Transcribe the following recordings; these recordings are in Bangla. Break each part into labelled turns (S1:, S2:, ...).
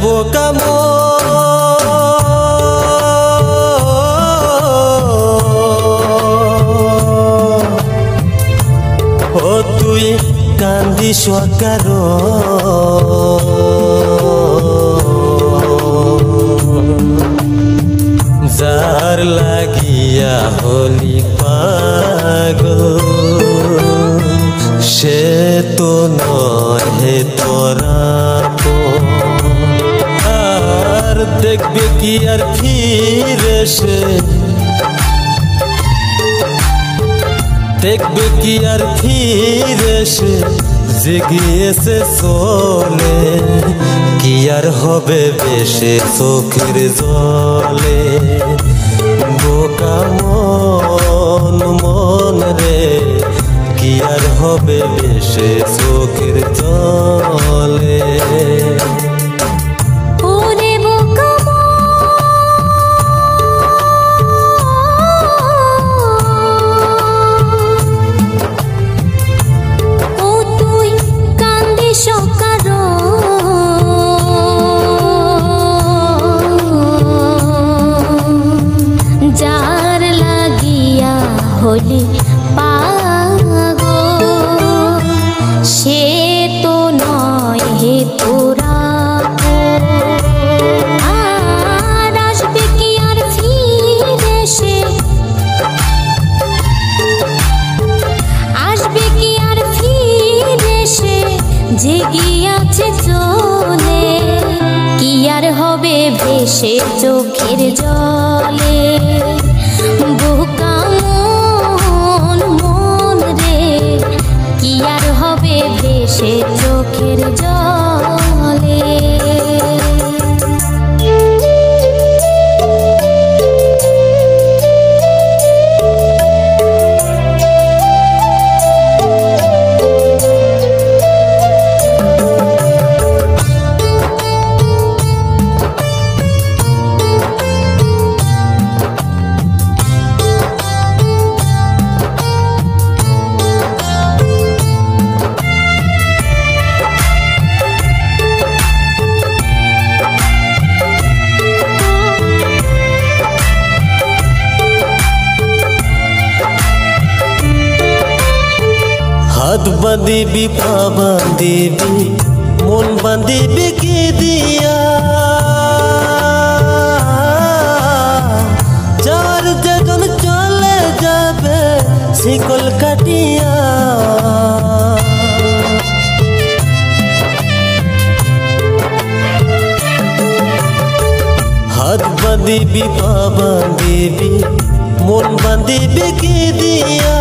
S1: বোকা ও তুই কান্দিস কারো যার লাগিয়া হলি পাগল সে তো নহে তোরা আর দেখবে কি আর ফিরে সে দেখবে কি আর ফিরে সে জেগিয়েছে চলে কি আর হবে বেশে চোখের জলে বোকা মন মন রে কি আর হবে বেশে চোখের জলে
S2: হলি পাগল সে তো নয় হে তোরা আর আসবে কি আর ফিরে সে আসবে কি আর ফিরে সে জেগিয়াছে চলে কি আর হবে ভেসে চোখের জলে বোকা কি আর হবে ভেসে চোখের জলে
S1: হাত বাঁধিবি পা বাঁধিবি মন বাঁধিবি কি দিয়া যার যেজন চলে যাবে শিকল কাটিয়া হাত বাঁধিবি পা বাঁধিবি মন বাঁধিবি কি দিয়া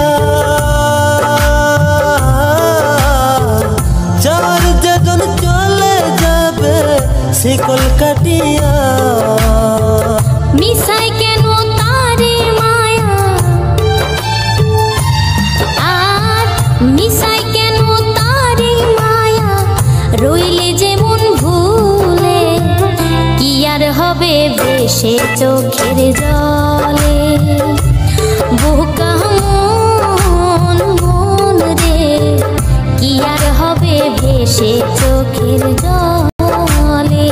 S1: যার যেজন চলে যাবে শিকল কাটিয়া
S2: মিশাই কেন তারে মায়া আর মিশাই কেন তারে মায়া রইলে যেমন ভুলে কি আর হবে ভেসে চোখের জলে বোকা মন মন রে কি আর হবে ভেসে চোখের জলে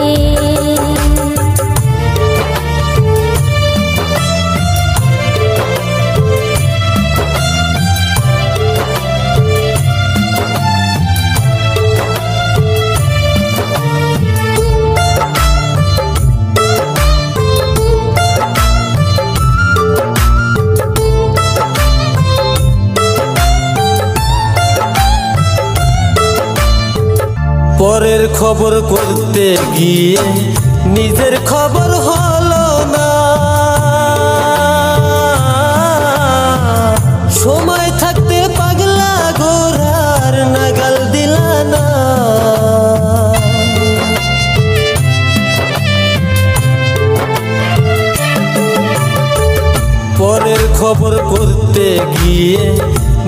S1: পরের খবর করতে গিয়ে নিজের খবর হলো না সময় থাকতে পাগলা গোরার নাগাল দিলা না পরের খবর করতে গিয়ে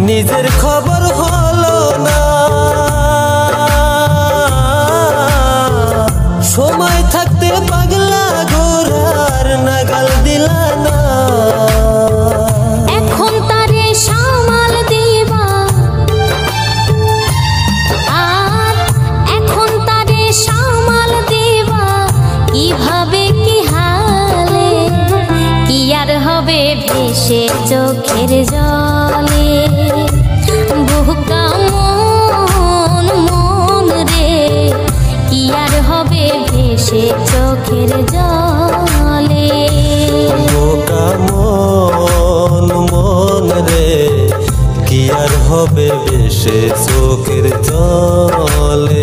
S1: নিজের খবর হলো না সময় থাকতে পাগলা গোরার নাগাল দিলা না
S2: এখন তারে সামাল দিবা আর এখন তারে সামাল দিবা কিভাবে কি হালে কি আর হবে ভেসে চোখের জলে বুকা মন মন রে কি আর হবে ভেসে চোখের জলে
S1: বোকা মন মন রে কি আর হবে ভেসে চোখের জলে